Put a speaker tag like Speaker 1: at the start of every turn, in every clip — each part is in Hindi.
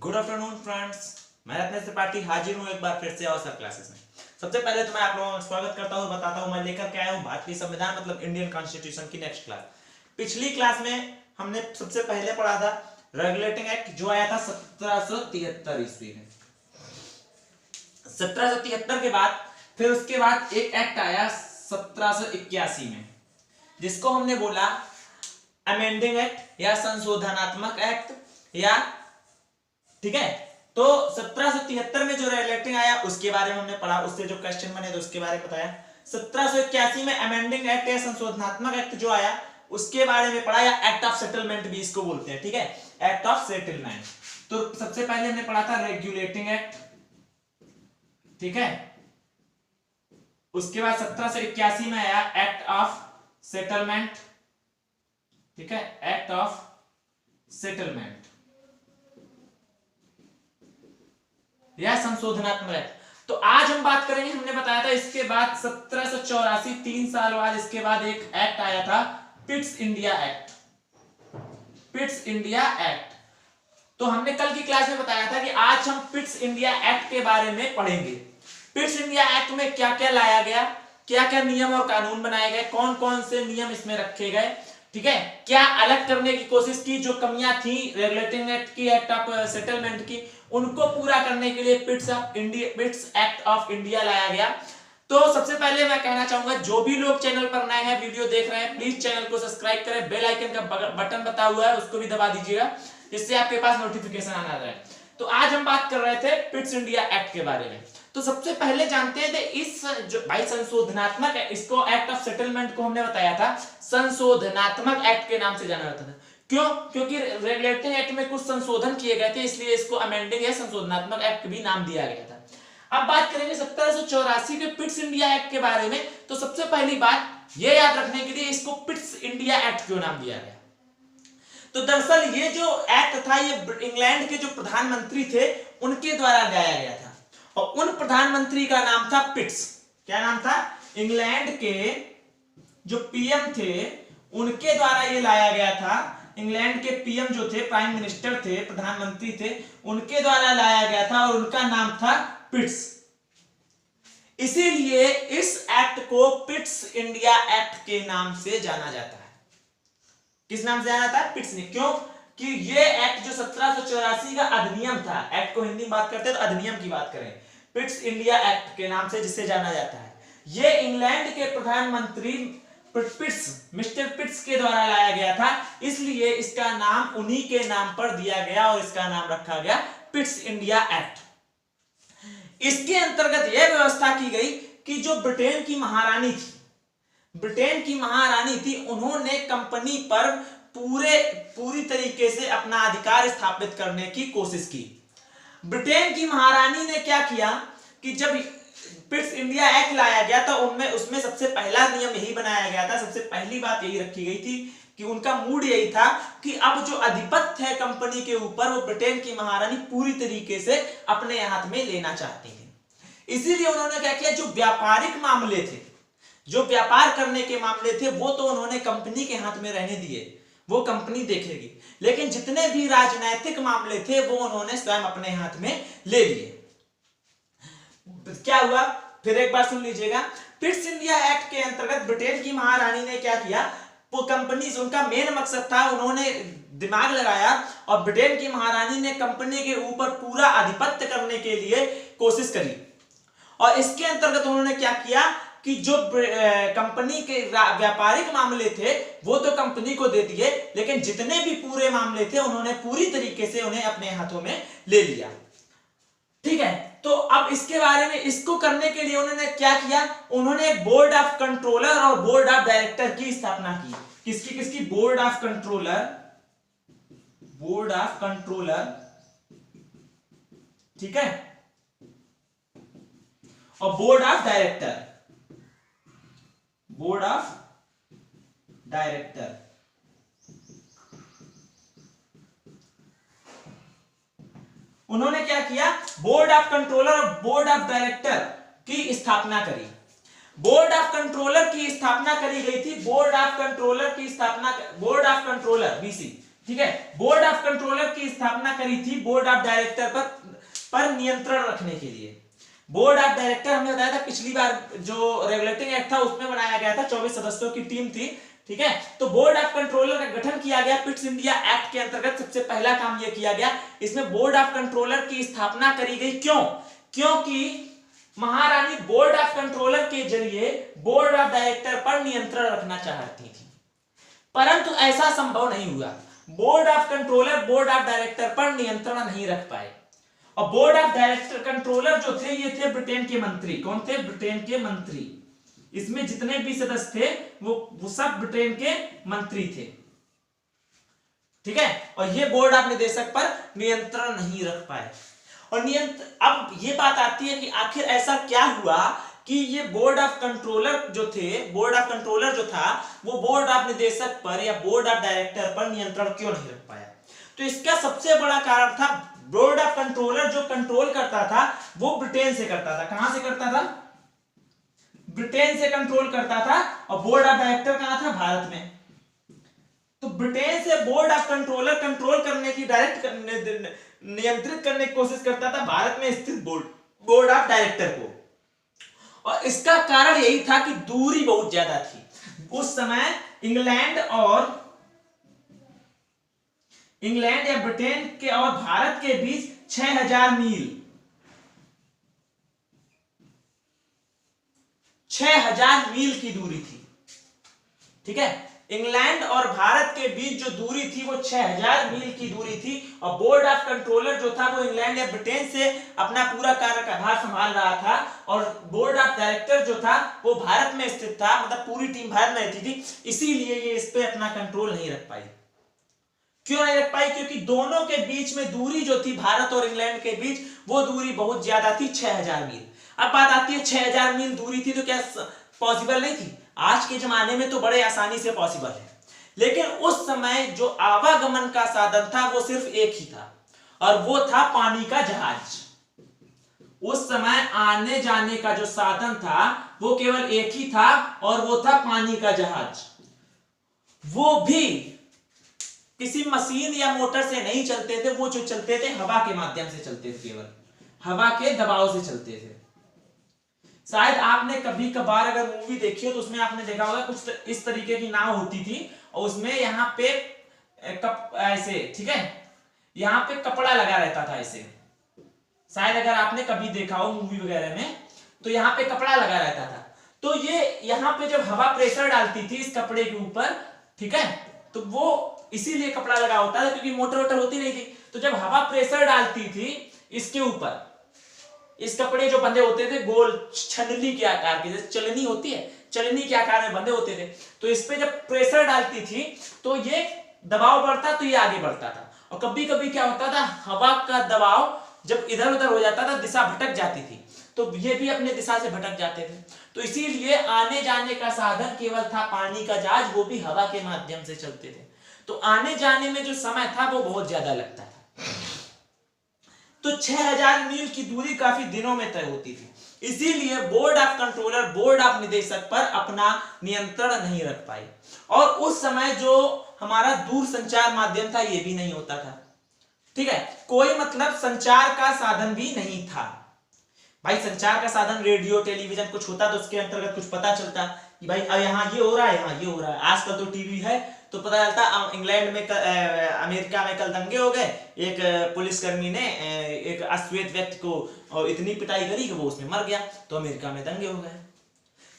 Speaker 1: गुड आफ्टरनून फ्रेंड्स, मैं रत्न त्रिपाठी हाजिर हूँ एक बार फिर से अवसर क्लासेस में। सबसे पहले तो मैं आप लोगों का स्वागत करता हूँ, बताता हूँ मैं लेकर के आया हूँ भारतीय संविधान मतलब इंडियन कॉन्स्टिट्यूशन की नेक्स्ट क्लास। पिछली क्लास में हमने सबसे पहले पढ़ा था रेगुलेटिंग एक्ट जो आया था 1773 ईस्वी में। 1773 के बाद फिर उसके बाद एक एक्ट आया 1781 में, जिसको हमने बोला अमेंडिंग एक्ट या संशोधनात्मक एक्ट या ठीक है। तो 1773 में जो रेगुलेटिंग आया उसके बारे में हमने पढ़ा, उससे जो क्वेश्चन बने तो उसके बारे में बताया। 1781 में अमेंडिंग एक्ट या संशोधनात्मक एक्ट जो आया उसके बारे में पढ़ा, या एक्ट ऑफ सेटलमेंट भी इसको बोलते हैं, ठीक है, एक्ट ऑफ सेटलमेंट। तो सबसे पहले हमने पढ़ा था रेगुलेटिंग एक्ट, ठीक है। उसके बाद 1781 में आया एक्ट ऑफ सेटलमेंट, ठीक है, एक्ट ऑफ सेटलमेंट या संशोधनात्मक एक्ट। तो आज हम बात करेंगे, हमने बताया था इसके बाद 1784 3 साल बाद इसके बाद एक एक्ट आया था Pitt's India act, Pitt's India act. तो हमने कल की क्लास में बताया था कि आज हम पिट्स इंडिया एक्ट के बारे में पढ़ेंगे। पिट्स इंडिया एक्ट में क्या क्या लाया गया, क्या क्या नियम और कानून बनाए गए, कौन कौन से नियम इसमें रखे गए, ठीक है, क्या अलग करने की कोशिश की, जो कमियां थी रेगुलेटिंग एक्ट की, एक्ट ऑफ सेटलमेंट की, उनको पूरा करने के लिए पिट्स एक्ट ऑफ इंडिया लाया गया। तो सबसे पहले मैं कहना चाहूंगा जो भी लोग चैनल पर नए हैं, वीडियो देख रहे हैं, प्लीज चैनल को सब्सक्राइब करें, बेल आइकन का बटन बता हुआ है उसको भी दबा दीजिएगा, जिससे आपके पास नोटिफिकेशन आना रहे। तो आज हम बात कर रहे थे पिट्स इंडिया एक्ट के बारे में। तो सबसे पहले जानते हैं इस जो भाई संशोधनात्मक है, इसको एक्ट ऑफ सेटलमेंट को हमने बताया था संशोधनात्मक एक्ट के नाम से जाना जाता था। क्यों? क्योंकि रेगुलेटिंग एक्ट में कुछ संशोधन किए गए थे, इसलिए इसको अमेंडिंग या संशोधनात्मक एक्ट भी नाम दिया गया था। अब बात करेंगे 1784 के पिट्स इंडिया एक्ट के बारे में। तो सबसे पहली बात यह याद रखने के लिए इसको पिट्स इंडिया एक्ट क्यों नाम दिया गया। तो दरअसल ये जो एक्ट था ये इंग्लैंड के जो प्रधानमंत्री थे उनके द्वारा लाया गया था, और उन प्रधानमंत्री का नाम था पिट्स। क्या नाम था? इंग्लैंड के जो पीएम थे उनके द्वारा ये लाया गया था। इंग्लैंड के पीएम जो थे, प्राइम मिनिस्टर थे, प्रधानमंत्री थे, उनके द्वारा लाया गया था और उनका नाम था पिट्स। इसीलिए इस एक्ट को पिट्स इंडिया एक्ट के नाम से जाना जाता है। किस नाम से जाना जाता है? पिट्स ने। क्यों? कि ये एक्ट जो 1784 का अधिनियम था, एक्ट को हिंदी में बात करते हैं तो अधिनियम की बात करें, पिट्स इंडिया एक्ट के नाम से जिसे जाना जाता है, ये इंग्लैंड के प्रधानमंत्री मिस्टर पिट्स के द्वारा लाया गया था, इसलिए इसका नाम उन्हीं के नाम पर दिया गया और इसका नाम रखा गया पिट्स इंडिया एक्ट। इसके अंतर्गत यह व्यवस्था की गई कि जो ब्रिटेन की महारानी थी, उन्होंने कंपनी पर पूरी तरीके से अपना अधिकार स्थापित करने की कोशिश की। ब्रिटेन की महारानी ने क्या किया कि जब पिट्स इंडिया एक्ट लाया गया था उसमें सबसे पहला नियम यही बनाया गया था, सबसे पहली बात यही रखी गई थी कि उनका मूड यही था कि अब जो आधिपत्य है कंपनी के ऊपर वो ब्रिटेन की महारानी पूरी तरीके से अपने हाथ में लेना चाहती थी। इसीलिए उन्होंने क्या किया, जो व्यापारिक मामले थे, जो व्यापार करने के मामले थे, वो तो उन्होंने कंपनी के हाथ में रहने दिए, वो कंपनी देखेगी, लेकिन जितने भी राजनीतिक मामले थे वो उन्होंने स्वयं अपने हाथ में ले लिए। क्या हुआ फिर एक बार सुन लीजिएगा। पिट्स इंडिया एक्ट के अंतर्गत ब्रिटेन की महारानी ने क्या किया, वो कंपनी, उनका मेन मकसद था, उन्होंने दिमाग लगाया और ब्रिटेन की महारानी ने कंपनी के ऊपर पूरा आधिपत्य करने के लिए कोशिश करी। और इसके अंतर्गत उन्होंने क्या किया कि जो कंपनी के व्यापारिक मामले थे वो तो कंपनी को दे दिए, लेकिन जितने भी पूरे मामले थे उन्होंने पूरी तरीके से उन्हें अपने हाथों में ले लिया, ठीक है। तो अब इसके बारे में, इसको करने के लिए उन्होंने क्या किया, उन्होंने एक बोर्ड ऑफ कंट्रोलर और बोर्ड ऑफ डायरेक्टर की स्थापना की। किसकी? बोर्ड ऑफ कंट्रोलर, ठीक है, और बोर्ड ऑफ डायरेक्टर। उन्होंने क्या किया, बोर्ड ऑफ कंट्रोलर और बोर्ड ऑफ डायरेक्टर की स्थापना करी। बोर्ड ऑफ कंट्रोलर की स्थापना करी गई थी, बोर्ड ऑफ कंट्रोलर BC ठीक है, बोर्ड ऑफ कंट्रोलर की स्थापना करी थी बोर्ड ऑफ डायरेक्टर पर नियंत्रण रखने के लिए। बोर्ड ऑफ डायरेक्टर हमने बताया था पिछली बार जो रेगुलेटिंग एक्ट था उसमें बनाया गया था, 24 सदस्यों की टीम थी। ठीक है, तो बोर्ड ऑफ कंट्रोलर का गठन किया गया पिट्स इंडिया एक्ट के अंतर्गत। सबसे पहला काम यह किया गया, इसमें बोर्ड ऑफ कंट्रोलर की स्थापना करी गई। क्यों? क्योंकि महारानी बोर्ड ऑफ कंट्रोलर के जरिए बोर्ड ऑफ डायरेक्टर पर नियंत्रण रखना चाहती थी, परंतु ऐसा संभव नहीं हुआ। Board of controller board of director पर नियंत्रण नहीं रख पाए। और बोर्ड ऑफ डायरेक्टर कंट्रोलर जो थे ये थे ब्रिटेन के मंत्री। कौन थे? ब्रिटेन के मंत्री। इसमें जितने भी सदस्य थे वो सब ब्रिटेन के मंत्री थे। ठीक है, और ये बोर्ड ऑफ निदेशक पर नियंत्रण नहीं रख पाए। और अब ये बात आती है कि आखिर ऐसा क्या हुआ कि ये बोर्ड ऑफ कंट्रोलर जो थे, बोर्ड ऑफ कंट्रोलर जो था वो बोर्ड ऑफ निदेशक पर या बोर्ड ऑफ डायरेक्टर पर नियंत्रण क्यों नहीं रख पाया? तो इसका सबसे बड़ा कारण था, बोर्ड ऑफ कंट्रोलर जो कंट्रोल करता था वो ब्रिटेन से करता था। कहां से करता था? ब्रिटेन से कंट्रोल करता था। और बोर्ड ऑफ डायरेक्टर कहां था? भारत में। तो ब्रिटेन से बोर्ड ऑफ कंट्रोलर कंट्रोल करने की, डायरेक्ट नियंत्रित करने की कोशिश करता था भारत में स्थित बोर्ड ऑफ डायरेक्टर को। और इसका कारण यही था कि दूरी बहुत ज्यादा थी। उस समय इंग्लैंड या ब्रिटेन के और भारत के बीच 6000 मील 6000 मील की दूरी थी। ठीक है, इंग्लैंड और भारत के बीच जो दूरी थी वो 6000 मील की दूरी थी। और बोर्ड ऑफ कंट्रोलर जो था वो इंग्लैंड या ब्रिटेन से अपना पूरा कार्यभार संभाल रहा था। और बोर्ड ऑफ डायरेक्टर जो था वो भारत में स्थित था, मतलब पूरी टीम भारत में रहती थी। इसीलिए ये इस पे अपना कंट्रोल नहीं रख पाई। क्यों नहीं रख पाई? क्योंकि दोनों के बीच में दूरी जो थी भारत और इंग्लैंड के बीच, वो दूरी बहुत ज्यादा थी, 6000 मील। अब बात आती है 6000 मील दूरी थी तो क्या पॉसिबल नहीं थी? आज के जमाने में तो बड़े आसानी से पॉसिबल है, लेकिन उस समय जो आवागमन का साधन था वो सिर्फ एक ही था, और वो था पानी का जहाज। उस समय आने जाने का जो साधन था वो केवल एक ही था, और वो था पानी का जहाज। वो भी किसी मशीन या मोटर से नहीं चलते थे, वो जो चलते थे हवा के माध्यम से चलते थे, केवल हवा के दबाव से चलते थे। शायद आपने कभी कभार अगर मूवी देखी हो तो उसमें आपने देखा होगा कुछ इस तरीके की नाव होती थी, और उसमें यहाँ पे ऐसे, ठीक है, यहाँ पे कपड़ा लगा रहता था ऐसे। शायद अगर आपने कभी देखा हो मूवी वगैरह में, तो यहाँ पे कपड़ा लगा रहता था। तो ये यहाँ पे जब हवा प्रेशर डालती थी इस कपड़े के ऊपर, ठीक है, तो वो इसीलिए कपड़ा लगा होता था क्योंकि मोटर वोटर होती नहीं थी। तो जब हवा प्रेशर डालती थी इसके ऊपर, इस कपड़े जो बंधे होते थे गोल छलनी के आकार के, जैसे चलनी होती है, चलनी के आकार में बंधे होते थे। तो इस पे जब प्रेशर डालती थी तो ये दबाव बढ़ता तो ये आगे बढ़ता था। और कभी कभी क्या होता था, हवा का दबाव जब इधर उधर हो जाता था, दिशा भटक जाती थी, तो ये भी अपने दिशा से भटक जाते थे। तो इसीलिए आने जाने का साधन केवल था पानी का जहाज, वो भी हवा के माध्यम से चलते थे। तो आने जाने में जो समय था वो बहुत ज्यादा लगता था। तो 6000 मील की दूरी काफी दिनों में तय होती थी। इसीलिए board of controller board of निदेशक पर अपना नियंत्रण नहीं रख पाई। और उस समय जो हमारा दूर संचार माध्यम था ये भी नहीं होता था। ठीक है, कोई मतलब संचार का साधन भी नहीं था। भाई संचार का साधन रेडियो टेलीविजन कुछ होता तो उसके अंतर्गत कुछ पता चलता कि भाई यहाँ ये हो रहा है, यहाँ ये हो रहा है। आजकल तो टीवी है तो पता चलता इंग्लैंड में अमेरिका में कल दंगे हो गए, एक पुलिसकर्मी ने एक अश्वेत व्यक्ति को इतनी पिटाई करी कि वो उसमें मर गया, तो अमेरिका में दंगे हो गए।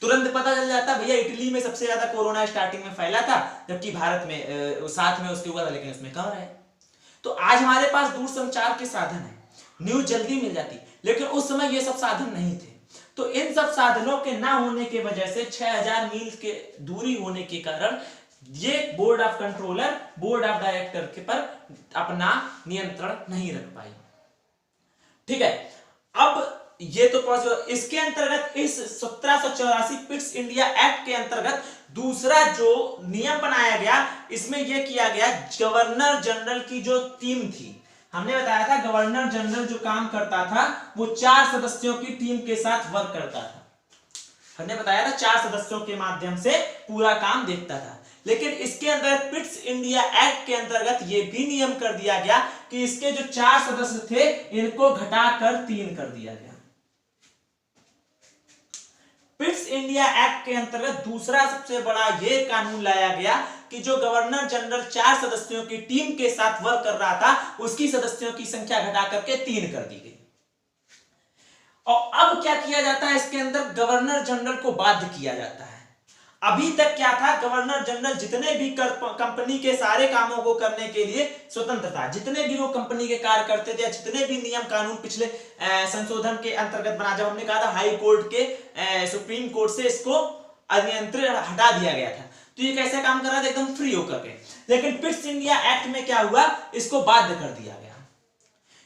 Speaker 1: तुरंत पता चल जाता भैया इटली में सबसे ज्यादा कोरोना स्टार्टिंग में फैला था, जबकि भारत में साथ में उसके हुआ था, लेकिन उसमें कम रहे। तो आज हमारे पास दूर संचार के साधन है, न्यूज जल्दी मिल जाती, लेकिन उस समय ये सब साधन नहीं थे। तो इन सब साधनों के ना होने की वजह से 6000 मील के दूरी होने के कारण ये board of controller board of director के पर अपना नियंत्रण नहीं रख पाई। ठीक है, अब ये तो इसके अंतर्गत इस 1784 पिट्स इंडिया एक्ट के अंतर्गत दूसरा जो नियम बनाया गया, इसमें यह किया गया गवर्नर जनरल की जो टीम थी, हमने बताया था गवर्नर जनरल जो काम करता था वो 4 सदस्यों की टीम के साथ वर्क करता था। हमने बताया था 4 सदस्यों के माध्यम से पूरा काम देखता था। लेकिन इसके अंदर पिट्स इंडिया एक्ट के अंतर्गत ये भी नियम कर दिया गया कि इसके जो 4 सदस्य थे इनको घटाकर 3 कर दिया गया। पिट्स इंडिया एक्ट के अंतर्गत दूसरा सबसे बड़ा ये कानून लाया गया कि जो गवर्नर जनरल 4 सदस्यों की टीम के साथ वर्क कर रहा था उसकी सदस्यों की संख्या घटा करके 3 कर दी गई। और अब क्या किया जाता है, इसके अंदर गवर्नर जनरल को बाध्य किया जाता है। अभी तक क्या था, गवर्नर जनरल जितने भी कंपनी के सारे कामों को करने के लिए स्वतंत्र था। जितने भी वो कंपनी के कार्य करते थे, जितने भी नियम कानून पिछले संशोधन के अंतर्गत बना, जब हमने कहा था हाई कोर्ट के सुप्रीम कोर्ट से इसको अनियंत्रित हटा दिया गया था, तो ये कैसे काम कर रहा था, एकदम फ्री होकर के। लेकिन पिट्स इंडिया एक्ट में क्या हुआ, इसको बाध्य कर दिया गया।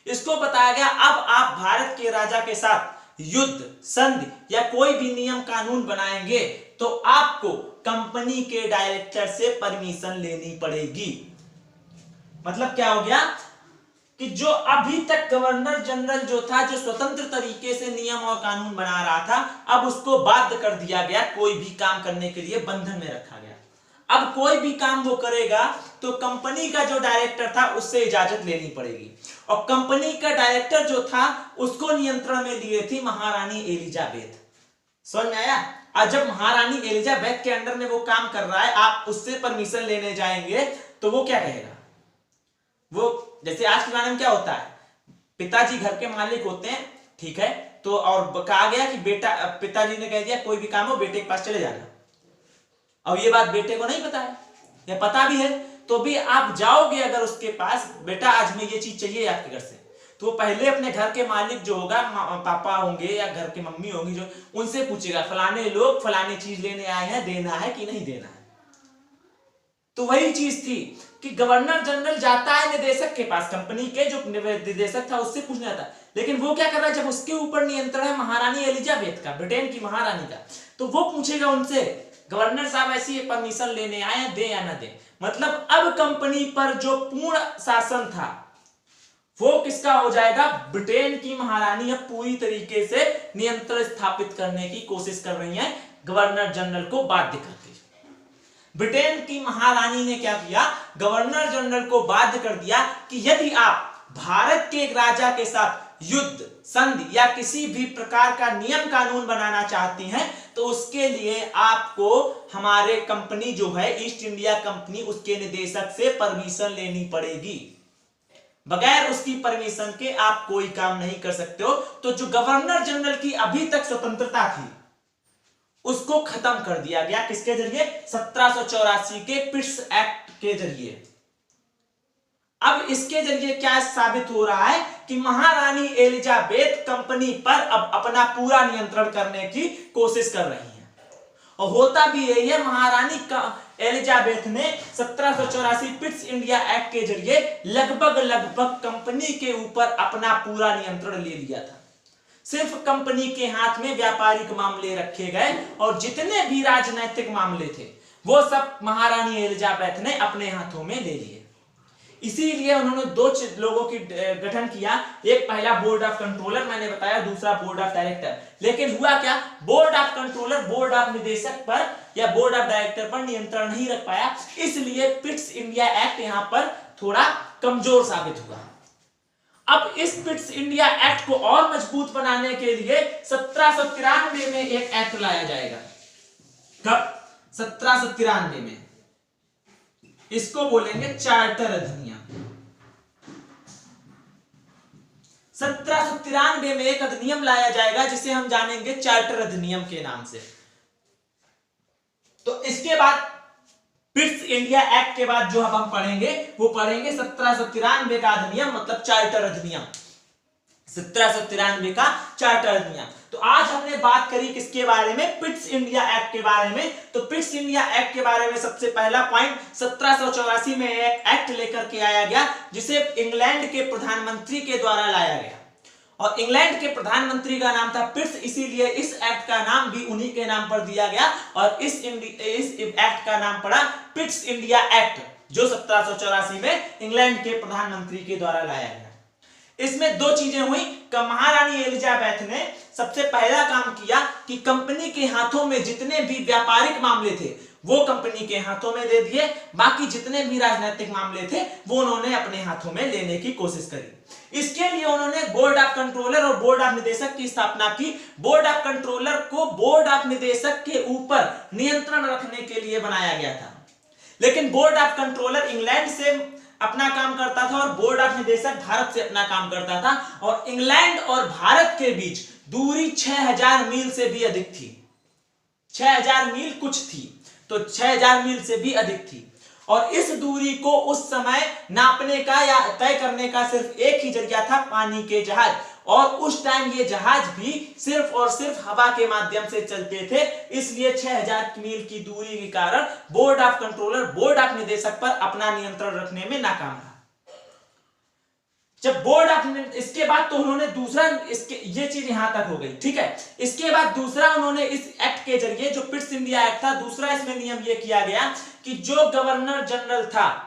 Speaker 1: इसको बताया गया अब आप भारत के राजा के साथ युद्ध, संधि या कोई भी नियम कानून बनाएंगे तो आपको कंपनी के डायरेक्टर से परमिशन लेनी पड़ेगी। मतलब क्या हो गया कि जो अभी तक गवर्नर जनरल जो था, जो स्वतंत्र तरीके से नियम और कानून बना रहा था, अब उसको बाध्य कर दिया गया, कोई भी काम करने के लिए बंधन में रखा गया। अब कोई भी काम वो करेगा तो कंपनी का जो डायरेक्टर था उससे इजाजत लेनी पड़ेगी। और कंपनी का डायरेक्टर जो था उसको नियंत्रण में लिए थी महारानी एलिजाबेथ। समझ में आया? और जब महारानी एलिजाबेथ के अंडर में वो काम कर रहा है, आप उससे परमिशन लेने जाएंगे तो वो क्या कहेगा? वो जैसे आज के जमाने में क्या होता है, पिताजी घर के मालिक होते हैं, ठीक है, तो और कहा गया कि बेटा, पिताजी ने कह दिया कोई भी काम हो बेटे के पास चले जाना। और ये बात बेटे को नहीं पता है या पता भी है तो भी आप जाओगे अगर उसके पास, बेटा आज में ये चीज चाहिए आपके घर से, तो वो पहले अपने घर के मालिक जो होगा, पापा होंगे या घर की मम्मी होंगी, जो उनसे पूछेगा फलाने लोग फलाने चीज लेने आए हैं, देना है कि नहीं देना है। तो वही चीज थी कि गवर्नर जनरल जाता है निदेशक के पास, कंपनी के जो निदेशक था उससे पूछना था, लेकिन वो क्या कर रहा है, जब उसके ऊपर नियंत्रण है महारानी एलिजाबेथ का, ब्रिटेन की महारानी का, तो वो पूछेगा उनसे गवर्नर साहब ऐसी परमिशन लेने आए हैं, दे या ना दे। मतलब अब कंपनी पर जो पूर्ण शासन था वो किसका हो जाएगा, ब्रिटेन की महारानी अब पूरी तरीके से नियंत्रण स्थापित करने की कोशिश कर रही है गवर्नर जनरल को बाध्य करके। ब्रिटेन की महारानी ने क्या किया, गवर्नर जनरल को बाध्य कर दिया कि यदि आप भारत के राजा के साथ युद्ध, संधि या किसी भी प्रकार का नियम कानून बनाना चाहती हैं तो उसके लिए आपको हमारे कंपनी जो है ईस्ट इंडिया कंपनी, उसके निदेशक से परमिशन लेनी पड़ेगी। बगैर उसकी परमिशन के आप कोई काम नहीं कर सकते हो। तो जो गवर्नर जनरल की अभी तक स्वतंत्रता थी उसको खत्म कर दिया गया, किसके जरिए, 1784 के पिट्स एक्ट के जरिए। अब इसके जरिए क्या साबित हो रहा है कि महारानी एलिजाबेथ कंपनी पर अब अपना पूरा नियंत्रण करने की कोशिश कर रही हैं। और होता भी यही है, महारानी एलिजाबेथ ने 1784 पिट्स इंडिया एक्ट के जरिए लगभग कंपनी के ऊपर अपना पूरा नियंत्रण ले लिया था। सिर्फ कंपनी के हाथ में व्यापारिक मामले रखे गए और जितने भी राजनैतिक मामले थे वो सब महारानी एलिजाबेथ ने अपने हाथों में ले लिए। इसीलिए उन्होंने 2 लोगों की गठन किया, एक पहला बोर्ड ऑफ कंट्रोलर मैंने बताया, दूसरा बोर्ड ऑफ डायरेक्टर। लेकिन हुआ क्या, board of controller, board of निदेशक पर या बोर्ड ऑफ डायरेक्टर पर नियंत्रण नहीं रख पाया, इसलिए पिट्स इंडिया एक्ट यहां पर थोड़ा कमजोर साबित हुआ। अब इस पिट्स इंडिया एक्ट को और मजबूत बनाने के लिए 1793 में एक एक्ट लाया जाएगा। कब? 1793 में। इसको बोलेंगे चार्टर अधिनियम। 1793 में एक अधिनियम लाया जाएगा जिसे हम जानेंगे चार्टर अधिनियम के नाम से। तो इसके बाद पिट्स इंडिया एक्ट के बाद जो हम पढ़ेंगे वो पढ़ेंगे 1793 का अधिनियम, मतलब चार्टर अधिनियम। 1793 का चार्टर अधिनियम। तो आज हमने बात करी किसके बारे में, पिट्स इंडिया एक्ट के बारे में। तो पिट्स इंडिया एक्ट के बारे में सबसे पहला पॉइंट, 1784 में एक एक्ट लेकर के आया गया जिसे इंग्लैंड के प्रधानमंत्री के द्वारा लाया गया और इंग्लैंड के प्रधानमंत्री का नाम था पिट्स, इसीलिए इस एक्ट का नाम भी उन्हीं के नाम पर दिया गया और इस एक्ट का नाम पड़ा पिट्स इंडिया एक्ट, जो 1784 में इंग्लैंड के प्रधानमंत्री के द्वारा लाया गया। इसमें 2 चीजें हुई। महारानी एलिजाबेथ ने सबसे पहला काम किया कि कंपनी के हाथों में जितने भी व्यापारिक मामले थे वो कंपनी के हाथों में दे दिए, बाकी जितने भी राजनीतिक मामले थे वो उन्होंने अपने हाथों में लेने की कोशिश करी। इसके लिए उन्होंने बोर्ड ऑफ कंट्रोलर और बोर्ड ऑफ निदेशक की स्थापना की। बोर्ड ऑफ कंट्रोलर को बोर्ड ऑफ निदेशक के ऊपर नियंत्रण रखने के लिए बनाया गया था, लेकिन बोर्ड ऑफ कंट्रोलर इंग्लैंड से अपना काम करता था और बोर्ड ऑफ निदेशक भारत से अपना काम करता था, और इंग्लैंड और भारत के बीच दूरी 6000 मील से भी अधिक थी। 6000 मील कुछ थी, तो 6000 मील से भी अधिक थी। और इस दूरी को उस समय नापने का या तय करने का सिर्फ एक ही जरिया था, पानी के जहाज। और उस टाइम ये जहाज भी सिर्फ और सिर्फ हवा के माध्यम से चलते थे, इसलिए 6000 मील की दूरी के कारण board of controller, board of निदेशक पर अपना नियंत्रण रखने में नाकाम रहा। जब बोर्ड ऑफ, इसके बाद तो उन्होंने दूसरा, इसके ये चीज यहां तक हो गई, ठीक है। इसके बाद दूसरा उन्होंने इस एक्ट के जरिए, जो पिट्स इंडिया एक्ट था, दूसरा इसमें नियम ये किया गया कि जो गवर्नर जनरल था,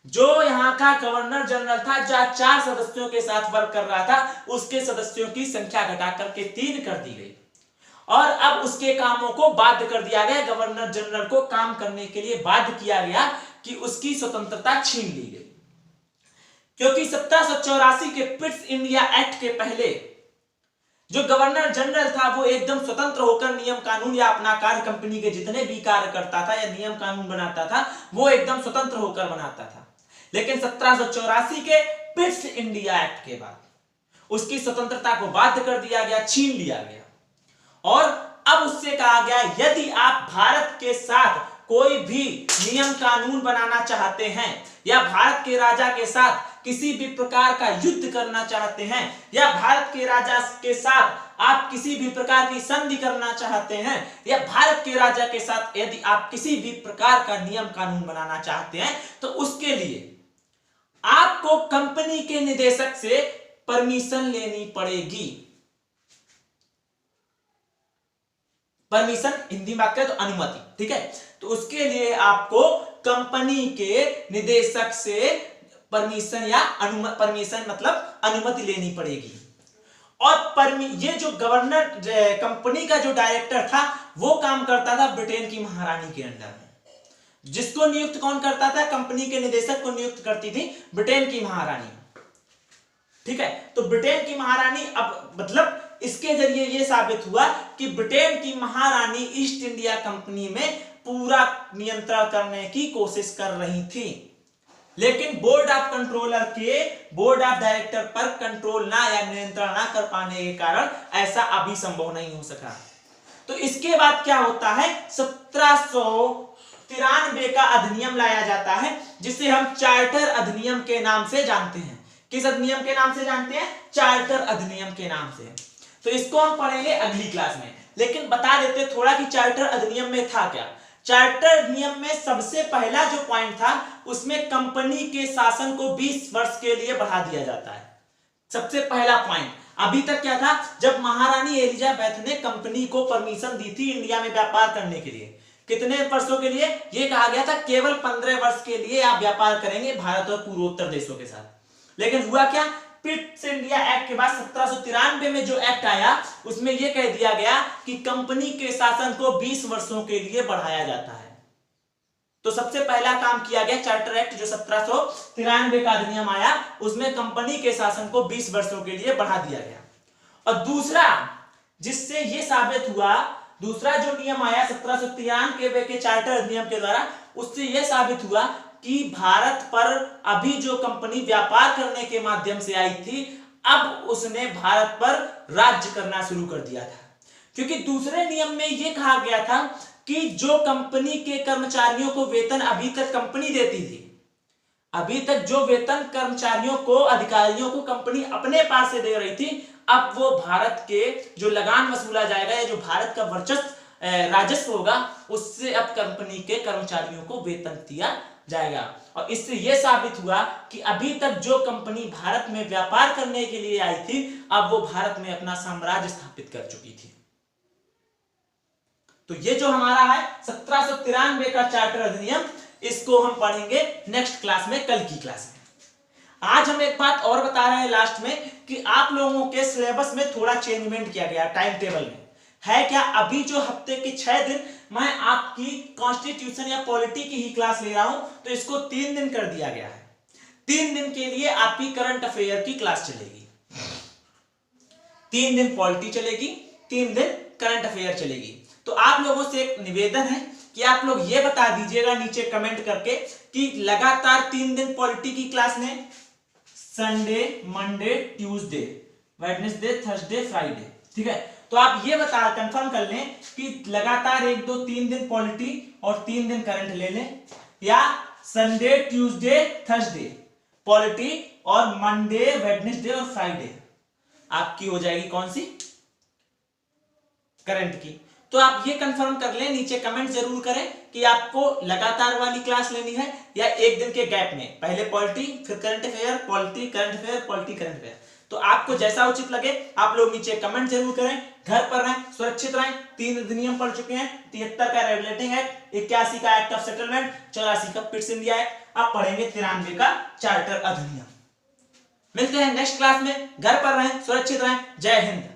Speaker 1: जो यहां का गवर्नर जनरल था, जो 4 सदस्यों के साथ वर्क कर रहा था, उसके सदस्यों की संख्या घटाकर के 3 कर दी गई, और अब उसके कामों को बाध्य कर दिया गया। गवर्नर जनरल को काम करने के लिए बाध्य किया गया कि उसकी स्वतंत्रता छीन ली गई, क्योंकि 1784 के पिट्स इंडिया एक्ट के पहले जो गवर्नर जनरल था वो एकदम स्वतंत्र होकर नियम कानून या अपना कार्य, कंपनी के जितने भी कार्य करता था या नियम कानून बनाता था, वो एकदम स्वतंत्र होकर बनाता था। लेकिन 1784 के पिट्स इंडिया एक्ट के बाद उसकी स्वतंत्रता को बाध्य कर दिया गया, छीन लिया गया, और अब उससे कहा गया यदि आप भारत के साथ कोई भी नियम कानून बनाना चाहते हैं, या भारत के राजा के साथ किसी भी प्रकार का युद्ध करना चाहते हैं, या भारत के राजा के साथ आप किसी भी प्रकार की संधि करना चाहते हैं, या भारत के राजा के साथ यदि आप किसी भी प्रकार का नियम कानून बनाना चाहते हैं, तो उसके लिए आपको कंपनी के निदेशक से परमिशन लेनी पड़ेगी। परमिशन हिंदी में बात करें तो अनुमति, ठीक है। तो उसके लिए आपको कंपनी के निदेशक से परमिशन या परमिशन मतलब अनुमति लेनी पड़ेगी। और ये जो गवर्नर, कंपनी का जो डायरेक्टर था, वो काम करता था ब्रिटेन की महारानी के अंडर में, जिसको नियुक्त कौन करता था? कंपनी के निदेशक को नियुक्त करती थी ब्रिटेन की महारानी, ठीक है। तो ब्रिटेन की महारानी, अब मतलब इसके जरिए यह साबित हुआ कि ब्रिटेन की महारानी ईस्ट इंडिया कंपनी में पूरा नियंत्रण करने की कोशिश कर रही थी, लेकिन बोर्ड ऑफ कंट्रोलर के, बोर्ड ऑफ डायरेक्टर पर कंट्रोल ना या नियंत्रण ना कर पाने के कारण ऐसा अभी संभव नहीं हो सका। तो इसके बाद क्या होता है? 1793 का अधिनियम लाया जाता है, जिसे हम चार्टर अधिनियम के नाम से जानते हैं। किस अधिनियम के नाम से जानते हैं? चार्टर अधिनियम के नाम से। तो इसको हम पढ़ेंगे अगली क्लास में, लेकिन बता देते थोड़ा कि चार्टर अधिनियम में था क्या। चार्टर नियम में सबसे पहला जो पॉइंट था, उसमें कंपनी के शासन को 20 वर्ष के लिए बढ़ा दिया जाता है। सबसे पहला पॉइंट। अभी तक क्या था? जब महारानी एलिजाबेथ ने कंपनी को परमिशन दी थी इंडिया में व्यापार करने के लिए, कितने वर्षों के लिए? ये कहा गया था केवल 15 वर्ष के लिए आप व्यापार करेंगे भारत और पूर्वोत्तर देशों के साथ। लेकिन हुआ क्या? पिट्स इंडिया एक्ट के बाद 1793 में जो एक्ट आया, उसमें यह कह दिया गया कि कंपनी के शासन को 20 वर्षों के लिए बढ़ाया जाता है। तो सबसे पहला काम किया गया चार्टर एक्ट, जो 1793 का अधिनियम आया, उसमें कंपनी के शासन को 20 वर्षों के लिए बढ़ा दिया गया। और दूसरा जिससे यह साबित हुआ, दूसरा जो नियम आया 1793 के चार्टर अधिनियम के द्वारा, उससे यह साबित हुआ कि भारत पर अभी जो कंपनी व्यापार करने के माध्यम से आई थी, अब उसने भारत पर राज्य करना शुरू कर दिया था। क्योंकि दूसरे नियम में यह कहा गया था कि जो कंपनी के कर्मचारियों को वेतन अभी तक कंपनी देती थी, अभी तक जो वेतन कर्मचारियों को, अधिकारियों को कंपनी अपने पास से दे रही थी, अब वो भारत के जो लगान वसूला जाएगा या जो भारत का वर्चस्व राजस्व होगा, उससे अब कंपनी के कर्मचारियों को वेतन दिया जाएगा। और इससे यह साबित हुआ कि अभी तक जो कंपनी भारत में व्यापार करने के लिए आई थी, अब वो भारत में अपना साम्राज्य स्थापित कर चुकी थी। तो ये जो हमारा है 1793 का चार्टर अधिनियम, इसको हम पढ़ेंगे नेक्स्ट क्लास में, कल की क्लास में। आज हम एक बात और बता रहे हैं लास्ट में कि आप लोगों के सिलेबस में थोड़ा चेंजमेंट किया गया टाइम टेबल में। है क्या? अभी जो हफ्ते के 6 दिन मैं आपकी कॉन्स्टिट्यूशन या पॉलिटी की ही क्लास ले रहा हूं, तो इसको 3 दिन कर दिया गया है। 3 दिन के लिए आपकी करंट अफेयर की क्लास चलेगी। 3 दिन पॉलिटी चलेगी, 3 दिन करंट अफेयर चलेगी। तो आप लोगों से एक निवेदन है कि आप लोग ये बता दीजिएगा नीचे कमेंट करके कि लगातार 3 दिन पॉलिटी की क्लास लें, Sunday, Monday, Tuesday, Wednesday, Thursday, Friday, ठीक है। तो आप ये बता कंफर्म कर लें कि लगातार 1 2 3 दिन पॉलिटी और 3 दिन करंट ले लें, या संडे, ट्यूसडे, थर्सडे पॉलिटी और मंडे, वेडनेसडे और फ्राइडे आपकी हो जाएगी कौन सी, करंट की। तो आप ये कंफर्म कर लें, नीचे कमेंट जरूर करें कि आपको लगातार वाली क्लास लेनी है या 1 दिन के गैप में, पहले पॉलिटी फिर current affair, polity current affair, polity current affair. तो आपको जैसा उचित लगे आप लोग नीचे कमेंट जरूर करें। घर पर रहें, सुरक्षित रहें। 3 अधिनियम पढ़ चुके हैं, 73 का रेगुलेटिंग एक्ट, 81 का एक्ट ऑफ सेटलमेंट, 84 का पिट्स इंडिया एक्ट, अब पढ़ेंगे 93 का चार्टर अधिनियम। मिलते हैं नेक्स्ट क्लास में। घर पर रहें, सुरक्षित रहें। जय हिंद।